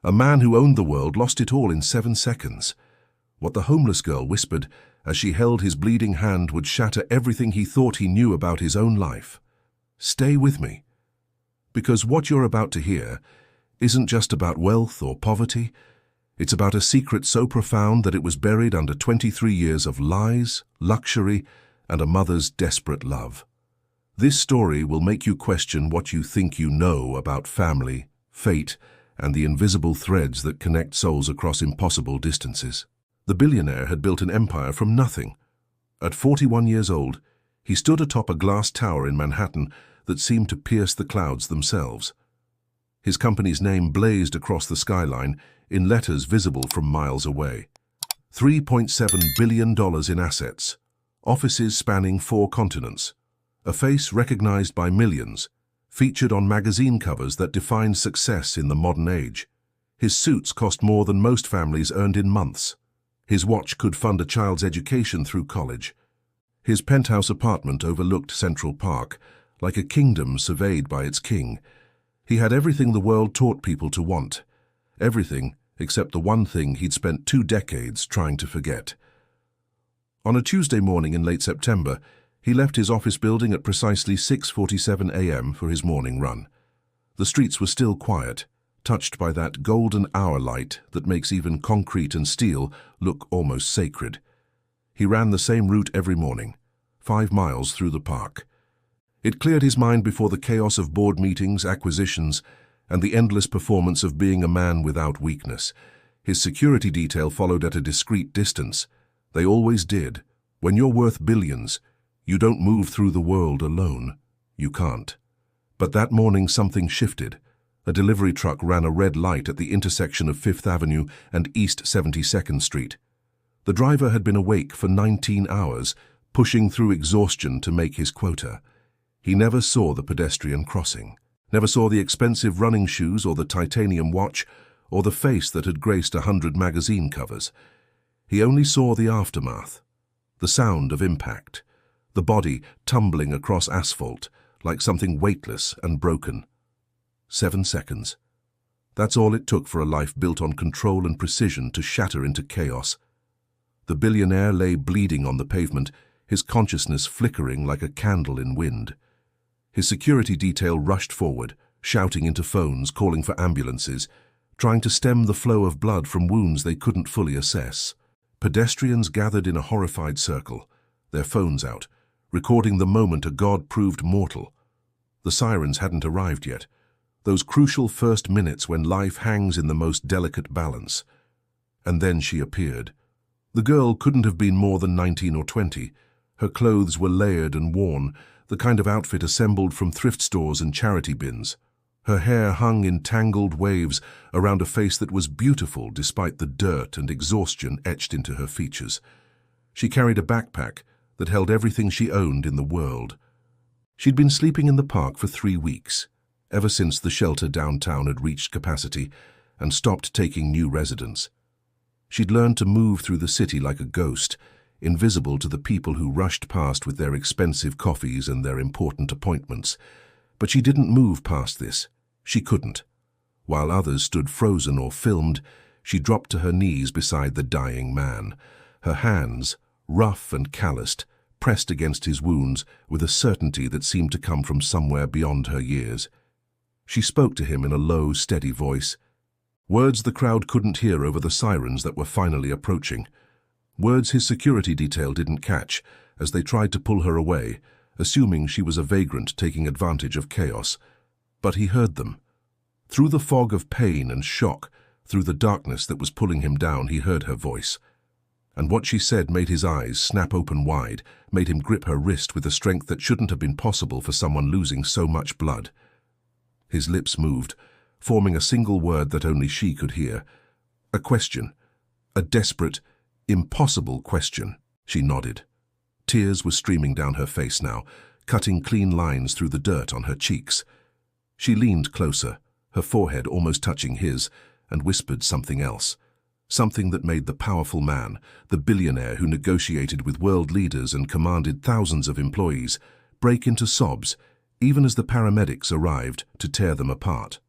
A man who owned the world lost it all in 7 seconds. What the homeless girl whispered as she held his bleeding hand would shatter everything he thought he knew about his own life. Stay with me. Because what you're about to hear isn't just about wealth or poverty. It's about a secret so profound that it was buried under 23 years of lies, luxury, and a mother's desperate love. This story will make you question what you think you know about family, fate, and the invisible threads that connect souls across impossible distances. The billionaire had built an empire from nothing. At 41 years old, he stood atop a glass tower in Manhattan that seemed to pierce the clouds themselves. His company's name blazed across the skyline in letters visible from miles away. $3.7 billion in assets, offices spanning 4 continents, a face recognized by millions, featured on magazine covers that defined success in the modern age. His suits cost more than most families earned in months. His watch could fund a child's education through college. His penthouse apartment overlooked Central Park, like a kingdom surveyed by its king. He had everything the world taught people to want. Everything except the one thing he'd spent 2 decades trying to forget. On a Tuesday morning in late September, he left his office building at precisely 6:47 a.m. for his morning run. The streets were still quiet, touched by that golden hour light that makes even concrete and steel look almost sacred. He ran the same route every morning, 5 miles through the park. It cleared his mind before the chaos of board meetings, acquisitions, and the endless performance of being a man without weakness. His security detail followed at a discreet distance. They always did. When you're worth billions, you don't move through the world alone. You can't. But that morning something shifted. A delivery truck ran a red light at the intersection of 5th Avenue and East 72nd Street. The driver had been awake for 19 hours, pushing through exhaustion to make his quota. He never saw the pedestrian crossing, never saw the expensive running shoes or the titanium watch or the face that had graced 100 magazine covers. He only saw the aftermath, the sound of impact, the body tumbling across asphalt like something weightless and broken. 7 seconds. That's all it took for a life built on control and precision to shatter into chaos. The billionaire lay bleeding on the pavement, his consciousness flickering like a candle in wind. His security detail rushed forward, shouting into phones, calling for ambulances, trying to stem the flow of blood from wounds they couldn't fully assess. Pedestrians gathered in a horrified circle, their phones out, recording the moment a god proved mortal. The sirens hadn't arrived yet, those crucial first minutes when life hangs in the most delicate balance. And then she appeared. The girl couldn't have been more than 19 or 20. Her clothes were layered and worn, the kind of outfit assembled from thrift stores and charity bins. Her hair hung in tangled waves around a face that was beautiful despite the dirt and exhaustion etched into her features. She carried a backpack that held everything she owned in the world. She'd been sleeping in the park for 3 weeks, ever since the shelter downtown had reached capacity and stopped taking new residents. She'd learned to move through the city like a ghost, invisible to the people who rushed past with their expensive coffees and their important appointments. But she didn't move past this. She couldn't. While others stood frozen or filmed, she dropped to her knees beside the dying man, her hands, rough and calloused, pressed against his wounds with a certainty that seemed to come from somewhere beyond her years. She spoke to him in a low, steady voice, words the crowd couldn't hear over the sirens that were finally approaching, words his security detail didn't catch as they tried to pull her away, assuming she was a vagrant taking advantage of chaos. But he heard them. Through the fog of pain and shock, through the darkness that was pulling him down, he heard her voice. And what she said made his eyes snap open wide, made him grip her wrist with a strength that shouldn't have been possible for someone losing so much blood. His lips moved, forming a single word that only she could hear. A question. A desperate, impossible question. She nodded. Tears were streaming down her face now, cutting clean lines through the dirt on her cheeks. She leaned closer, her forehead almost touching his, and whispered something else. Something that made the powerful man, the billionaire who negotiated with world leaders and commanded thousands of employees, break into sobs, even as the paramedics arrived to tear them apart.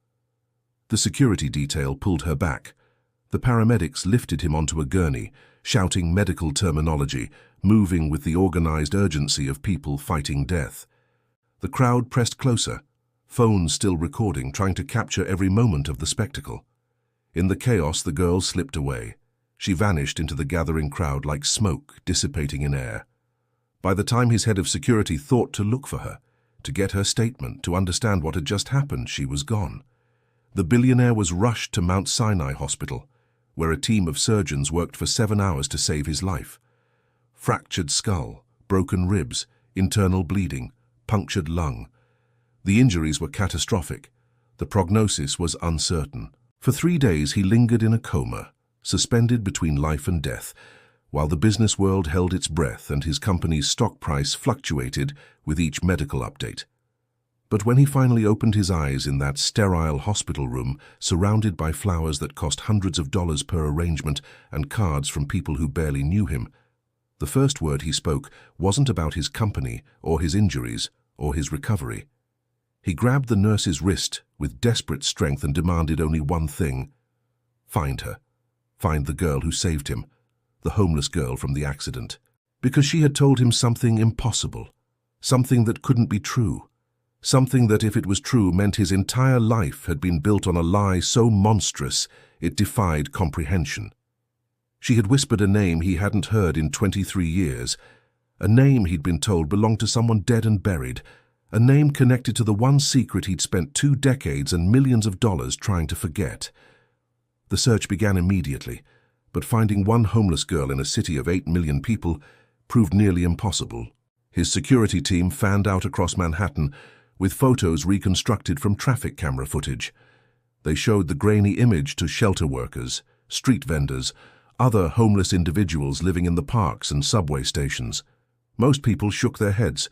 The security detail pulled her back. The paramedics lifted him onto a gurney, shouting medical terminology, moving with the organized urgency of people fighting death. The crowd pressed closer, phones still recording, trying to capture every moment of the spectacle. In the chaos, the girl slipped away. She vanished into the gathering crowd like smoke dissipating in air. By the time his head of security thought to look for her, to get her statement, to understand what had just happened, she was gone. The billionaire was rushed to Mount Sinai Hospital, where a team of surgeons worked for 7 hours to save his life. Fractured skull, broken ribs, internal bleeding, punctured lung. The injuries were catastrophic. The prognosis was uncertain. For 3 days he lingered in a coma, suspended between life and death, while the business world held its breath and his company's stock price fluctuated with each medical update. But when he finally opened his eyes in that sterile hospital room, surrounded by flowers that cost hundreds of dollars per arrangement and cards from people who barely knew him, the first word he spoke wasn't about his company or his injuries or his recovery. He grabbed the nurse's wrist with desperate strength and demanded only one thing: find her. Find the girl who saved him, the homeless girl from the accident. Because she had told him something impossible, something that couldn't be true, something that, if it was true, meant his entire life had been built on a lie so monstrous it defied comprehension. She had whispered a name he hadn't heard in 23 years, a name he'd been told belonged to someone dead and buried, a name connected to the one secret he'd spent 2 decades and millions of dollars trying to forget. The search began immediately, but finding one homeless girl in a city of 8 million people proved nearly impossible. His security team fanned out across Manhattan with photos reconstructed from traffic camera footage. They showed the grainy image to shelter workers, street vendors, other homeless individuals living in the parks and subway stations. Most people shook their heads.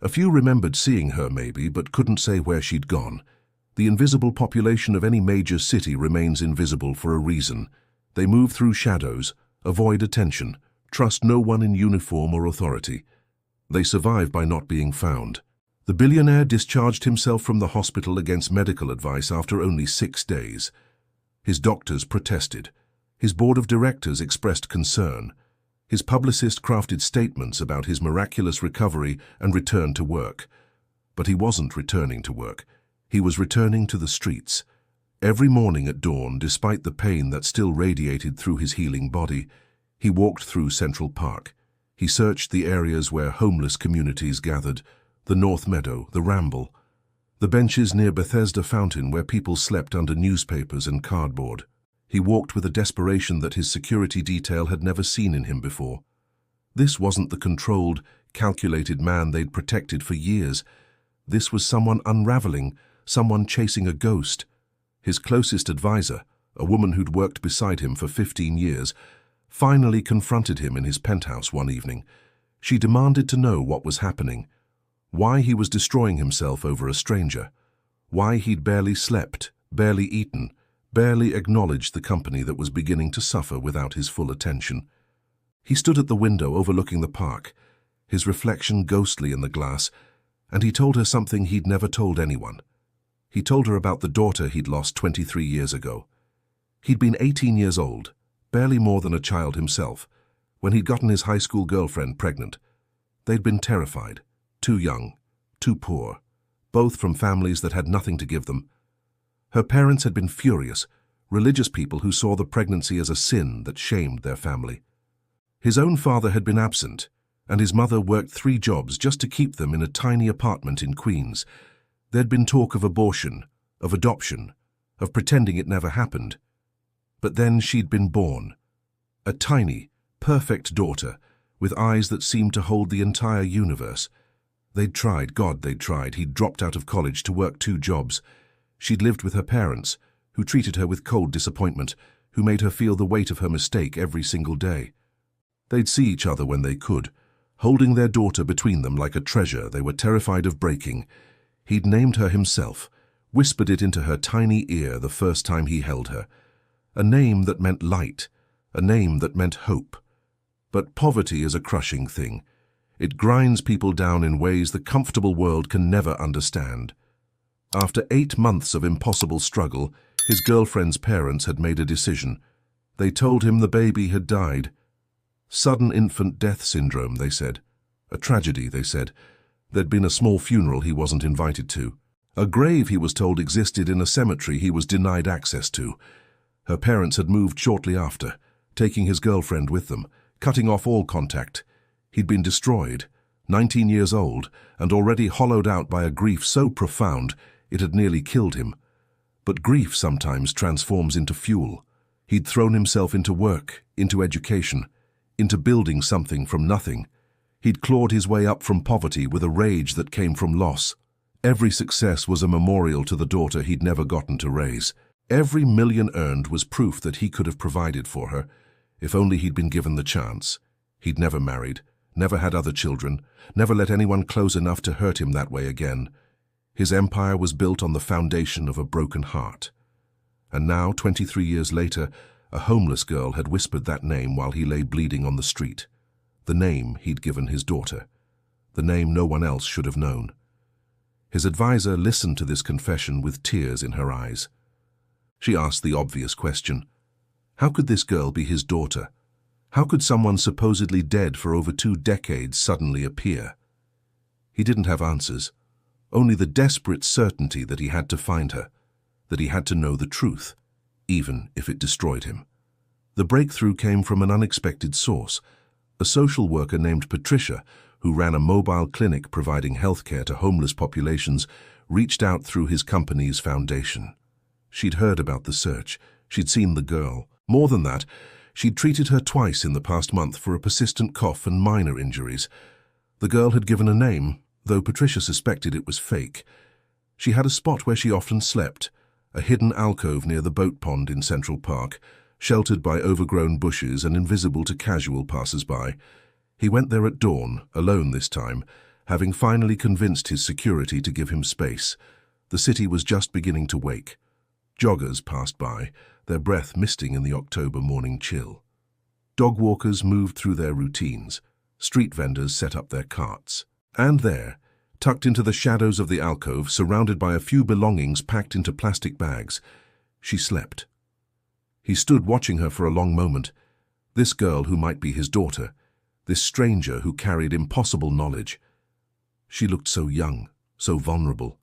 A few remembered seeing her maybe, but couldn't say where she'd gone. The invisible population of any major city remains invisible for a reason. They move through shadows, avoid attention, trust no one in uniform or authority. They survive by not being found. The billionaire discharged himself from the hospital against medical advice after only 6 days. His doctors protested. His board of directors expressed concern. His publicist crafted statements about his miraculous recovery and return to work. But he wasn't returning to work. He was returning to the streets. Every morning at dawn, despite the pain that still radiated through his healing body, he walked through Central Park. He searched the areas where homeless communities gathered, the North Meadow, the Ramble, the benches near Bethesda Fountain where people slept under newspapers and cardboard. He walked with a desperation that his security detail had never seen in him before. This wasn't the controlled, calculated man they'd protected for years. This was someone unraveling, someone chasing a ghost. His closest advisor, a woman who'd worked beside him for 15 years, finally confronted him in his penthouse one evening. She demanded to know what was happening, why he was destroying himself over a stranger, why he'd barely slept, barely eaten, barely acknowledged the company that was beginning to suffer without his full attention. He stood at the window overlooking the park, his reflection ghostly in the glass, and he told her something he'd never told anyone. He told her about the daughter he'd lost 23 years ago. He'd been 18 years old, barely more than a child himself, when he'd gotten his high school girlfriend pregnant. They'd been terrified, too young, too poor, both from families that had nothing to give them. Her parents had been furious, religious people who saw the pregnancy as a sin that shamed their family. His own father had been absent, and his mother worked 3 jobs just to keep them in a tiny apartment in Queens. There'd been talk of abortion, of adoption, of pretending it never happened. But then she'd been born. A tiny, perfect daughter, with eyes that seemed to hold the entire universe. They'd tried, God, they'd tried. He'd dropped out of college to work 2 jobs. She'd lived with her parents, who treated her with cold disappointment, who made her feel the weight of her mistake every single day. They'd see each other when they could, holding their daughter between them like a treasure they were terrified of breaking. He'd named her himself, whispered it into her tiny ear the first time he held her. A name that meant light, a name that meant hope. But poverty is a crushing thing. It grinds people down in ways the comfortable world can never understand. After 8 months of impossible struggle, His girlfriend's parents had made a decision. They told him the baby had died. Sudden infant death syndrome, they said. A tragedy, they said. There'd been a small funeral he wasn't invited to. A grave, he was told, existed in a cemetery he was denied access to. Her parents had moved shortly after, taking his girlfriend with them, cutting off all contact. He'd been destroyed, 19 years old, and already hollowed out by a grief so profound it had nearly killed him. But grief sometimes transforms into fuel. He'd thrown himself into work, into education, into building something from nothing. He'd clawed his way up from poverty with a rage that came from loss. Every success was a memorial to the daughter he'd never gotten to raise. Every million earned was proof that he could have provided for her, if only he'd been given the chance. He'd never married, never had other children, never let anyone close enough to hurt him that way again. His empire was built on the foundation of a broken heart. And now, 23 years later, a homeless girl had whispered that name while he lay bleeding on the street. The name he'd given his daughter. The name no one else should have known. His advisor listened to this confession with tears in her eyes. She asked the obvious question. How could this girl be his daughter? How could someone supposedly dead for over 2 decades suddenly appear? He didn't have answers. Only the desperate certainty that he had to find her, that he had to know the truth, even if it destroyed him. The breakthrough came from an unexpected source. A social worker named Patricia, who ran a mobile clinic providing healthcare to homeless populations, reached out through his company's foundation. She'd heard about the search. She'd seen the girl. More than that, she'd treated her twice in the past month for a persistent cough and minor injuries. The girl had given a name, though Patricia suspected it was fake. She had a spot where she often slept, a hidden alcove near the boat pond in Central Park, sheltered by overgrown bushes and invisible to casual passers-by. He went there at dawn, alone this time, having finally convinced his security to give him space. The city was just beginning to wake. Joggers passed by, their breath misting in the October morning chill. Dog walkers moved through their routines. Street vendors set up their carts. And there, tucked into the shadows of the alcove, surrounded by a few belongings packed into plastic bags, she slept. He stood watching her for a long moment. This girl who might be his daughter, this stranger who carried impossible knowledge. She looked so young, so vulnerable.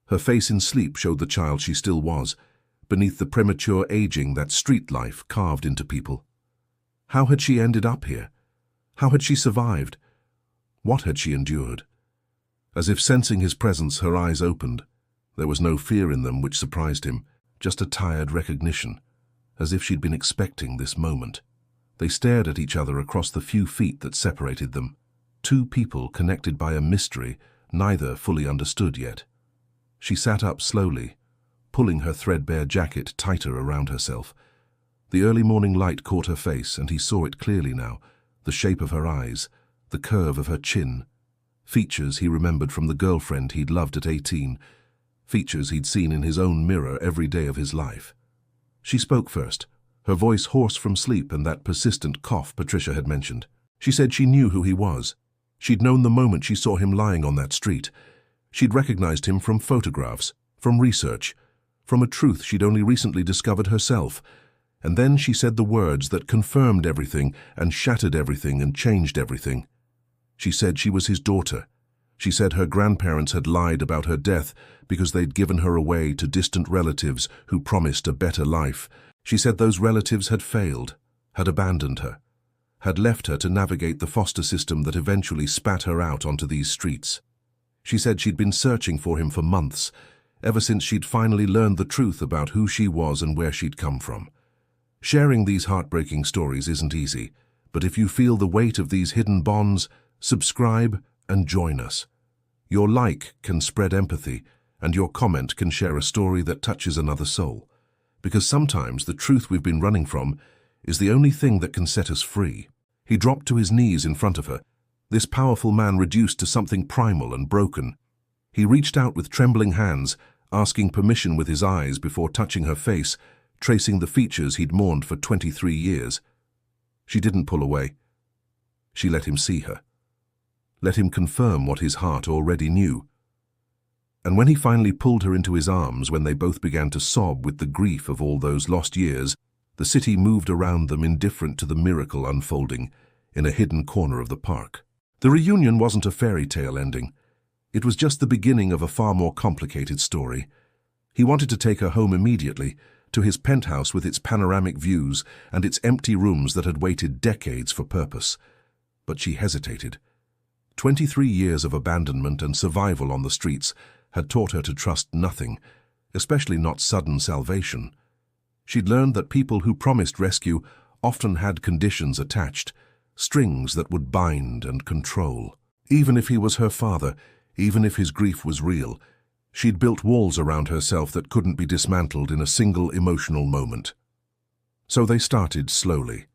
Her face in sleep showed the child she still was, beneath the premature aging that street life carved into people. How had she ended up here? How had she survived? What had she endured? As if sensing his presence, her eyes opened. There was no fear in them which surprised him, just a tired recognition, as if she'd been expecting this moment. They stared at each other across the few feet that separated them. 2 people connected by a mystery neither fully understood yet. She sat up slowly, pulling her threadbare jacket tighter around herself. The early morning light caught her face, and he saw it clearly now, the shape of her eyes, the curve of her chin. Features he remembered from the girlfriend he'd loved at 18, features he'd seen in his own mirror every day of his life. She spoke first, her voice hoarse from sleep and that persistent cough Patricia had mentioned. She said she knew who he was. She'd known the moment she saw him lying on that street. She'd recognized him from photographs, from research, from a truth she'd only recently discovered herself. And then she said the words that confirmed everything and shattered everything and changed everything. She said she was his daughter. She said her grandparents had lied about her death because they'd given her away to distant relatives who promised a better life. She said those relatives had failed, had abandoned her, had left her to navigate the foster system that eventually spat her out onto these streets. She said she'd been searching for him for months, ever since she'd finally learned the truth about who she was and where she'd come from. Sharing these heartbreaking stories isn't easy, but if you feel the weight of these hidden bonds, subscribe and join us. Your like can spread empathy, and your comment can share a story that touches another soul. Because sometimes the truth we've been running from is the only thing that can set us free. He dropped to his knees in front of her, this powerful man reduced to something primal and broken. He reached out with trembling hands, asking permission with his eyes before touching her face, tracing the features he'd mourned for 23 years. She didn't pull away. She let him see her. Let him confirm what his heart already knew. And when he finally pulled her into his arms, when they both began to sob with the grief of all those lost years, the city moved around them, indifferent to the miracle unfolding in a hidden corner of the park. The reunion wasn't a fairy tale ending. It was just the beginning of a far more complicated story. He wanted to take her home immediately, to his penthouse with its panoramic views and its empty rooms that had waited decades for purpose. But she hesitated. 23 years of abandonment and survival on the streets had taught her to trust nothing, especially not sudden salvation. She'd learned that people who promised rescue often had conditions attached, strings that would bind and control. Even if he was her father, even if his grief was real, she'd built walls around herself that couldn't be dismantled in a single emotional moment. So they started slowly.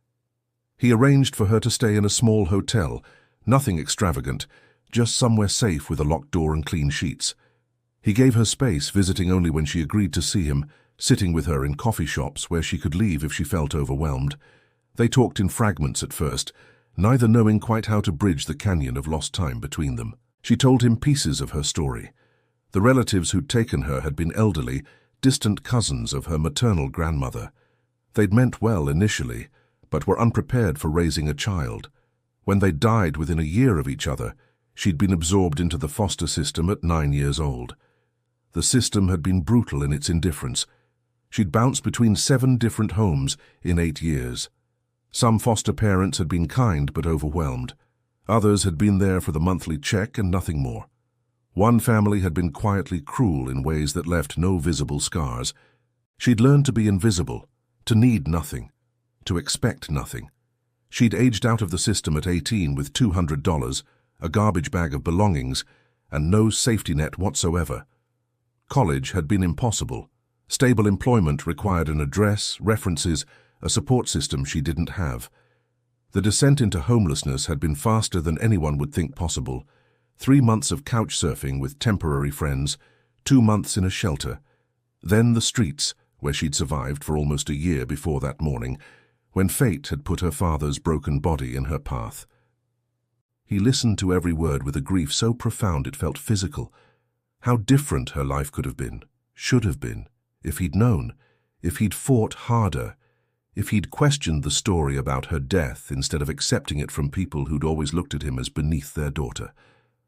He arranged for her to stay in a small hotel, nothing extravagant, just somewhere safe with a locked door and clean sheets. He gave her space, visiting only when she agreed to see him, sitting with her in coffee shops where she could leave if she felt overwhelmed. They talked in fragments at first, neither knowing quite how to bridge the canyon of lost time between them. She told him pieces of her story. The relatives who'd taken her had been elderly, distant cousins of her maternal grandmother. They'd meant well initially, but were unprepared for raising a child. When they died within a year of each other, she'd been absorbed into the foster system at 9 years old. The system had been brutal in its indifference. She'd bounced between 7 different homes in 8 years. Some foster parents had been kind but overwhelmed. Others had been there for the monthly check and nothing more. One family had been quietly cruel in ways that left no visible scars. She'd learned to be invisible, to need nothing, to expect nothing. She'd aged out of the system at 18 with $200, a garbage bag of belongings, and no safety net whatsoever. College had been impossible. Stable employment required an address, references, a support system she didn't have. The descent into homelessness had been faster than anyone would think possible. 3 months of couch surfing with temporary friends, 2 months in a shelter. Then the streets, where she'd survived for almost a year before that morning, when fate had put her father's broken body in her path. He listened to every word with a grief so profound it felt physical. How different her life could have been, should have been, if he'd known, if he'd fought harder, if he'd questioned the story about her death instead of accepting it from people who'd always looked at him as beneath their daughter.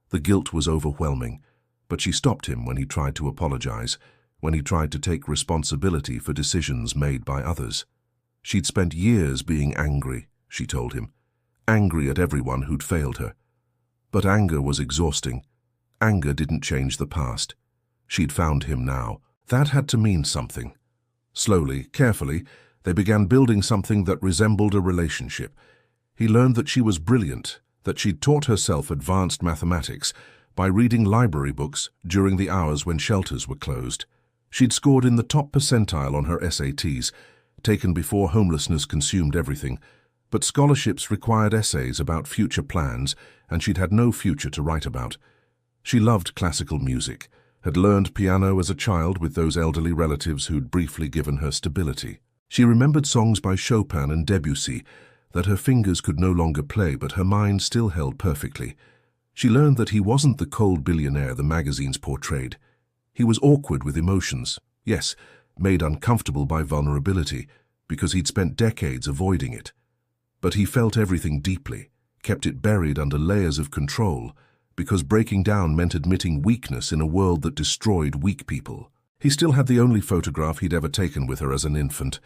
The guilt was overwhelming, but she stopped him when he tried to apologize, when he tried to take responsibility for decisions made by others. She'd spent years being angry, she told him, angry at everyone who'd failed her. But anger was exhausting. Anger didn't change the past. She'd found him now. That had to mean something. Slowly, carefully, they began building something that resembled a relationship. He learned that she was brilliant, that she'd taught herself advanced mathematics by reading library books during the hours when shelters were closed. She'd scored in the top percentile on her SATs, taken before homelessness consumed everything, but scholarships required essays about future plans, and she'd had no future to write about. She loved classical music, had learned piano as a child with those elderly relatives who'd briefly given her stability. She remembered songs by Chopin and Debussy that her fingers could no longer play, but her mind still held perfectly. She learned that he wasn't the cold billionaire the magazines portrayed. He was awkward with emotions, yes, made uncomfortable by vulnerability, because he'd spent decades avoiding it. But he felt everything deeply, kept it buried under layers of control, because breaking down meant admitting weakness in a world that destroyed weak people. He still had the only photograph he'd ever taken with her as an infant,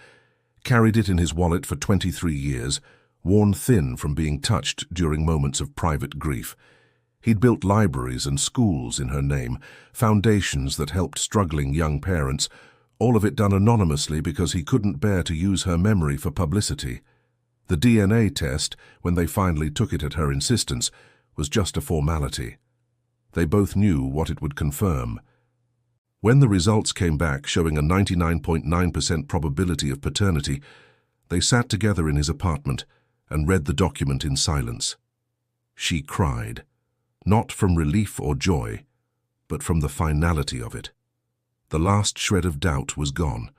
carried it in his wallet for 23 years, worn thin from being touched during moments of private grief. He'd built libraries and schools in her name, foundations that helped struggling young parents, all of it done anonymously because he couldn't bear to use her memory for publicity. The DNA test, when they finally took it at her insistence, was just a formality. They both knew what it would confirm. When the results came back showing a 99.9% probability of paternity, they sat together in his apartment and read the document in silence. She cried, not from relief or joy, but from the finality of it. The last shred of doubt was gone.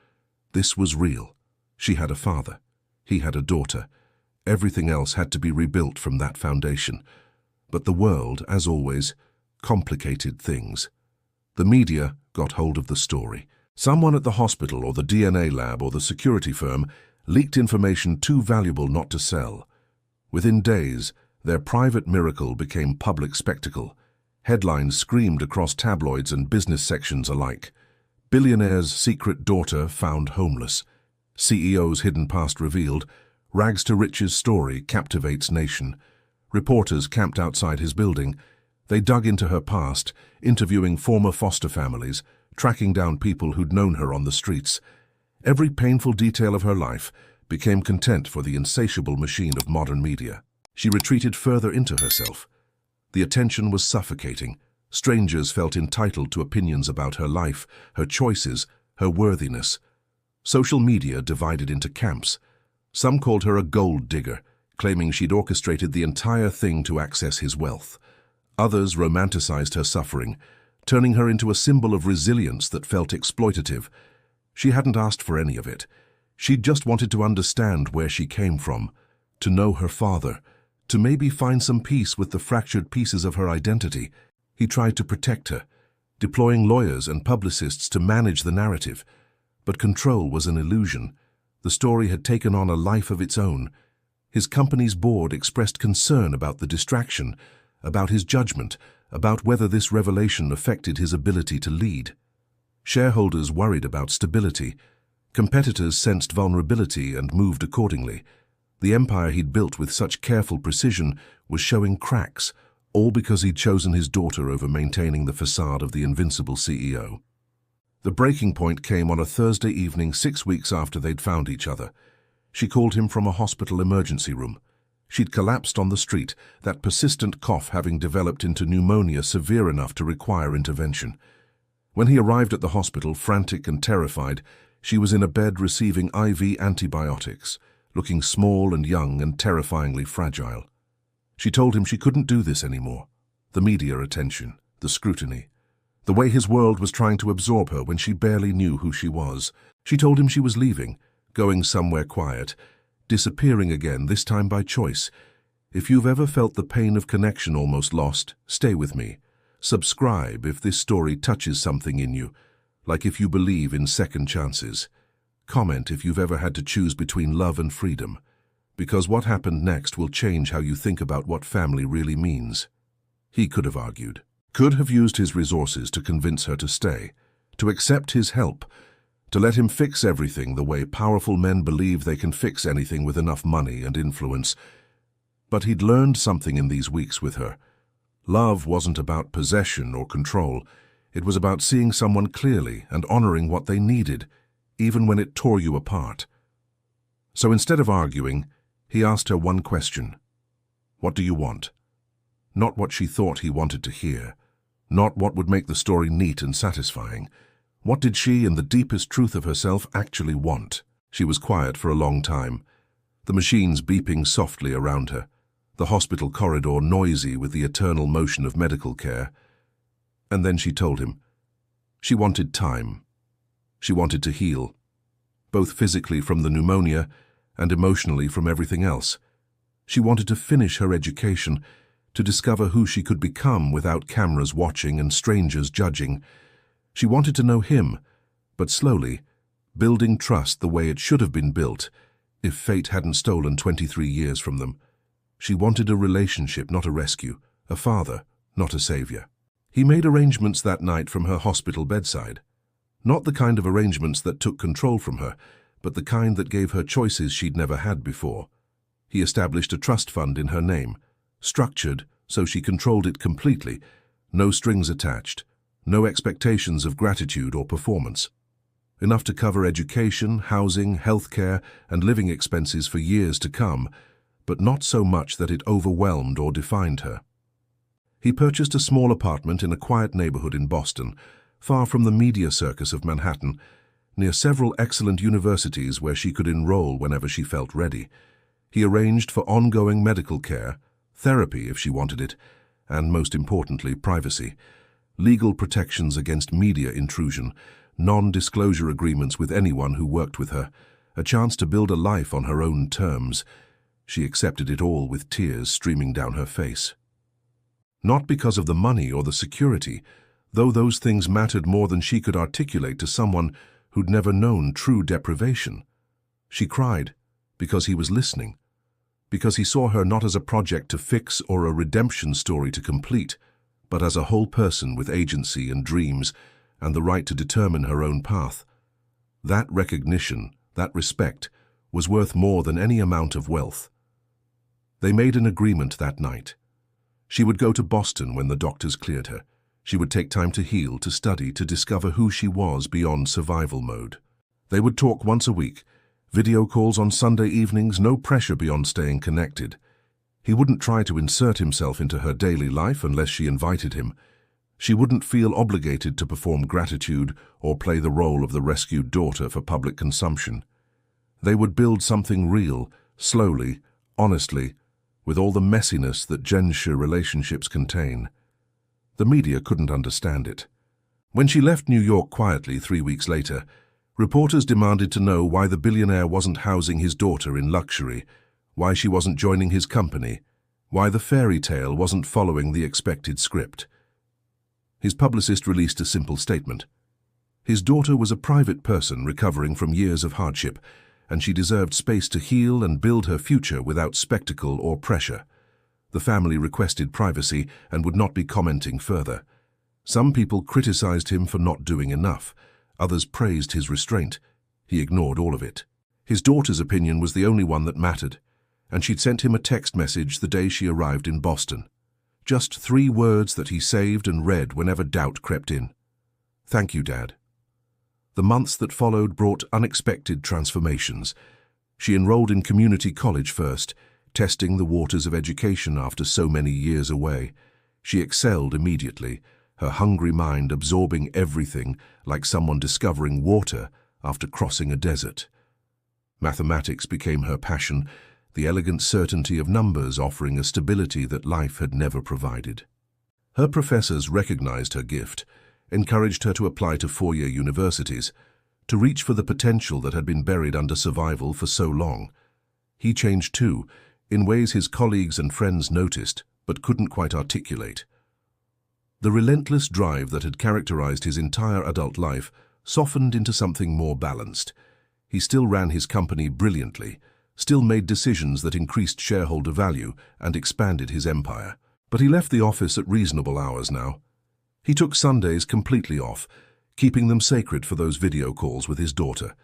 This was real. She had a father. He had a daughter. Everything else had to be rebuilt from that foundation. But the world, as always, complicated things. The media got hold of the story. Someone at the hospital or the DNA lab or the security firm leaked information too valuable not to sell. Within days, their private miracle became public spectacle. Headlines screamed across tabloids and business sections alike. Billionaire's secret daughter found homeless. CEO's hidden past revealed. Rags to riches story captivates nation. Reporters camped outside his building. They dug into her past, interviewing former foster families, tracking down people who'd known her on the streets. Every painful detail of her life became content for the insatiable machine of modern media. She retreated further into herself. The attention was suffocating. Strangers felt entitled to opinions about her life, her choices, her worthiness. Social media divided into camps. Some called her a gold digger, claiming she'd orchestrated the entire thing to access his wealth. Others romanticized her suffering, turning her into a symbol of resilience that felt exploitative. She hadn't asked for any of it. She'd just wanted to understand where she came from, to know her father, to maybe find some peace with the fractured pieces of her identity. He tried to protect her, deploying lawyers and publicists to manage the narrative. But control was an illusion. The story had taken on a life of its own. His company's board expressed concern about the distraction, about his judgment, about whether this revelation affected his ability to lead. Shareholders worried about stability. Competitors sensed vulnerability and moved accordingly. The empire he'd built with such careful precision was showing cracks, all because he'd chosen his daughter over maintaining the facade of the invincible CEO. The breaking point came on a Thursday evening 6 weeks after they'd found each other. She called him from a hospital emergency room. She'd collapsed on the street, that persistent cough having developed into pneumonia severe enough to require intervention. When he arrived at the hospital, frantic and terrified, she was in a bed receiving IV antibiotics, looking small and young and terrifyingly fragile. She told him she couldn't do this anymore. The media attention, the scrutiny, the way his world was trying to absorb her when she barely knew who she was. She told him she was leaving, going somewhere quiet, disappearing again, this time by choice. If you've ever felt the pain of connection almost lost, stay with me. Subscribe if this story touches something in you, like if you believe in second chances. Comment if you've ever had to choose between love and freedom, because what happened next will change how you think about what family really means. He could have argued, could have used his resources to convince her to stay, to accept his help, to let him fix everything the way powerful men believe they can fix anything with enough money and influence. But he'd learned something in these weeks with her. Love wasn't about possession or control. It was about seeing someone clearly and honoring what they needed, even when it tore you apart. So instead of arguing, he asked her one question. What do you want? Not what she thought he wanted to hear. Not what would make the story neat and satisfying. What did she, in the deepest truth of herself, actually want? She was quiet for a long time, the machines beeping softly around her, the hospital corridor noisy with the eternal motion of medical care. And then she told him. She wanted time. She wanted to heal, both physically from the pneumonia and emotionally from everything else. She wanted to finish her education, to discover who she could become without cameras watching and strangers judging. She wanted to know him, but slowly, building trust the way it should have been built, if fate hadn't stolen 23 years from them. She wanted a relationship, not a rescue, a father, not a savior. He made arrangements that night from her hospital bedside. Not the kind of arrangements that took control from her, but the kind that gave her choices she'd never had before. He established a trust fund in her name, structured so she controlled it completely, no strings attached, no expectations of gratitude or performance. Enough to cover education, housing, healthcare, and living expenses for years to come, but not so much that it overwhelmed or defined her. He purchased a small apartment in a quiet neighborhood in Boston, far from the media circus of Manhattan, near several excellent universities where she could enroll whenever she felt ready. He arranged for ongoing medical care, therapy if she wanted it, and most importantly, privacy. Legal protections against media intrusion, non-disclosure agreements with anyone who worked with her, a chance to build a life on her own terms. She accepted it all with tears streaming down her face. Not because of the money or the security. though those things mattered more than she could articulate to someone who'd never known true deprivation. She cried because he was listening, because he saw her not as a project to fix or a redemption story to complete, but as a whole person with agency and dreams and the right to determine her own path. That recognition, that respect, was worth more than any amount of wealth. They made an agreement that night. She would go to Boston when the doctors cleared her. She would take time to heal, to study, to discover who she was beyond survival mode. They would talk once a week, video calls on Sunday evenings, no pressure beyond staying connected. He wouldn't try to insert himself into her daily life unless she invited him. She wouldn't feel obligated to perform gratitude or play the role of the rescued daughter for public consumption. They would build something real, slowly, honestly, with all the messiness that gender relationships contain. The media couldn't understand it. When she left New York quietly 3 weeks later, reporters demanded to know why the billionaire wasn't housing his daughter in luxury, why she wasn't joining his company, why the fairy tale wasn't following the expected script. His publicist released a simple statement. His daughter was a private person recovering from years of hardship, and she deserved space to heal and build her future without spectacle or pressure. The family requested privacy and would not be commenting further. Some people criticized him for not doing enough. Others praised his restraint. He ignored all of it. His daughter's opinion was the only one that mattered, and she'd sent him a text message the day she arrived in Boston. Just 3 words that he saved and read whenever doubt crept in. "Thank you, Dad." The months that followed brought unexpected transformations. She enrolled in community college first, testing the waters of education after so many years away. She excelled immediately, her hungry mind absorbing everything like someone discovering water after crossing a desert. Mathematics became her passion, the elegant certainty of numbers offering a stability that life had never provided. Her professors recognized her gift, encouraged her to apply to 4-year universities, to reach for the potential that had been buried under survival for so long. He changed too, in ways his colleagues and friends noticed but couldn't quite articulate. The relentless drive that had characterized his entire adult life softened into something more balanced. He still ran his company brilliantly, still made decisions that increased shareholder value and expanded his empire. But he left the office at reasonable hours now. He took Sundays completely off, keeping them sacred for those video calls with his daughter.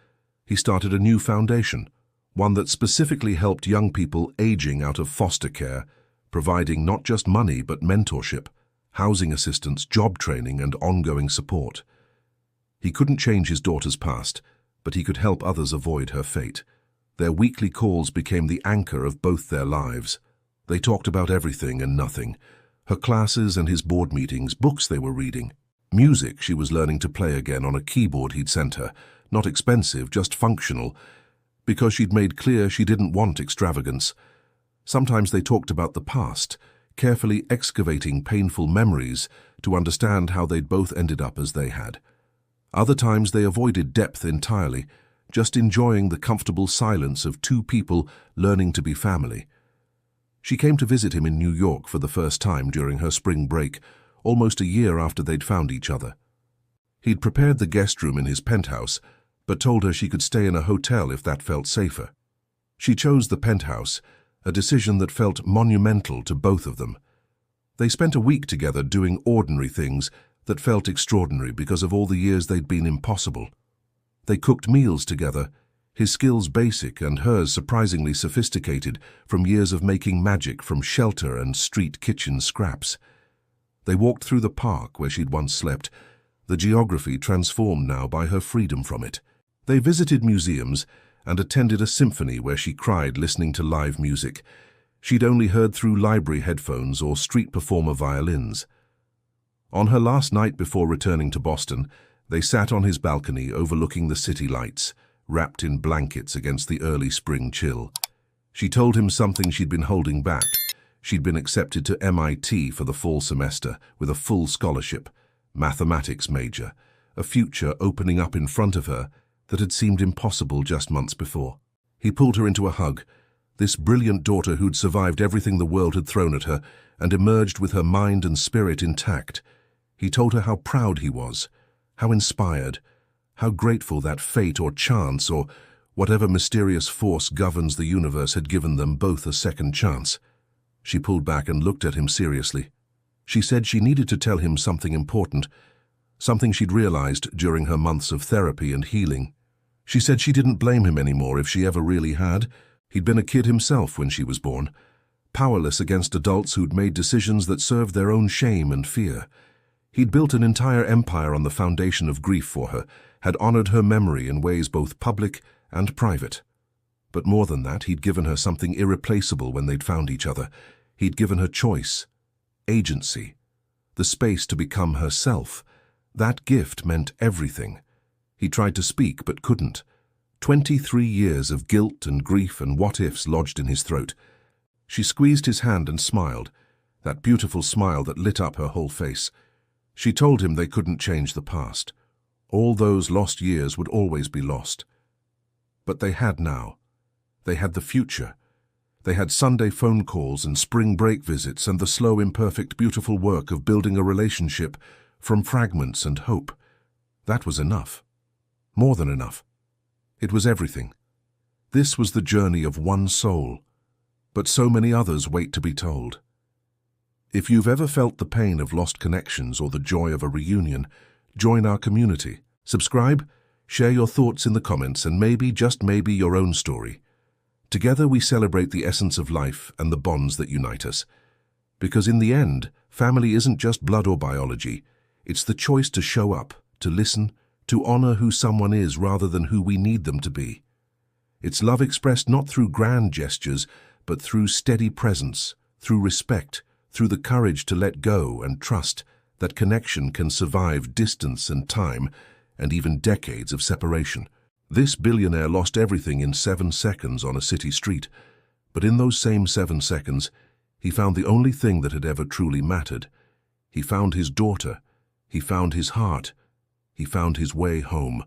He started a new foundation, one that specifically helped young people aging out of foster care, providing not just money but mentorship, housing assistance, job training, and ongoing support. He couldn't change his daughter's past, but he could help others avoid her fate. Their weekly calls became the anchor of both their lives. They talked about everything and nothing. Her classes and his board meetings, books they were reading. Music she was learning to play again on a keyboard he'd sent her, not expensive, just functional, because she'd made clear she didn't want extravagance. Sometimes they talked about the past, carefully excavating painful memories to understand how they'd both ended up as they had. Other times they avoided depth entirely, just enjoying the comfortable silence of 2 people learning to be family. She came to visit him in New York for the first time during her spring break, almost a year after they'd found each other. He'd prepared the guest room in his penthouse, but told her she could stay in a hotel if that felt safer. She chose the penthouse, a decision that felt monumental to both of them. They spent a week together doing ordinary things that felt extraordinary because of all the years they'd been impossible. They cooked meals together, his skills basic and hers surprisingly sophisticated from years of making magic from shelter and street kitchen scraps. They walked through the park where she'd once slept, the geography transformed now by her freedom from it. They visited museums and attended a symphony where she cried listening to live music she'd only heard through library headphones or street performer violins. On her last night before returning to Boston, they sat on his balcony overlooking the city lights, wrapped in blankets against the early spring chill. She told him something she'd been holding back. She'd been accepted to MIT for the fall semester with a full scholarship, mathematics major, a future opening up in front of her that had seemed impossible just months before. He pulled her into a hug, this brilliant daughter who'd survived everything the world had thrown at her and emerged with her mind and spirit intact. He told her how proud he was, how inspired, how grateful that fate or chance or whatever mysterious force governs the universe had given them both a second chance. She pulled back and looked at him seriously. She said she needed to tell him something important, something she'd realized during her months of therapy and healing. She said she didn't blame him anymore if she ever really had. He'd been a kid himself when she was born, powerless against adults who'd made decisions that served their own shame and fear. He'd built an entire empire on the foundation of grief for her, had honored her memory in ways both public and private. But more than that, he'd given her something irreplaceable when they'd found each other. He'd given her choice, agency, the space to become herself. That gift meant everything. He tried to speak but couldn't. 23 years of guilt and grief and what-ifs lodged in his throat. She squeezed his hand and smiled, that beautiful smile that lit up her whole face. She told him they couldn't change the past. All those lost years would always be lost. But they had now. They had the future. They had Sunday phone calls and spring break visits and the slow, imperfect, beautiful work of building a relationship from fragments and hope. That was enough. More than enough. It was everything. This was the journey of one soul, but so many others wait to be told. If you've ever felt the pain of lost connections or the joy of a reunion, join our community. Subscribe, share your thoughts in the comments, and maybe, just maybe, your own story. Together we celebrate the essence of life and the bonds that unite us. Because in the end, family isn't just blood or biology. It's the choice to show up, to listen, to honor who someone is rather than who we need them to be. It's love expressed not through grand gestures, but through steady presence, through respect, through the courage to let go and trust that connection can survive distance and time, and even decades of separation. This billionaire lost everything in 7 seconds on a city street, but in those same 7 seconds, he found the only thing that had ever truly mattered. He found his daughter, he found his heart, he found his way home.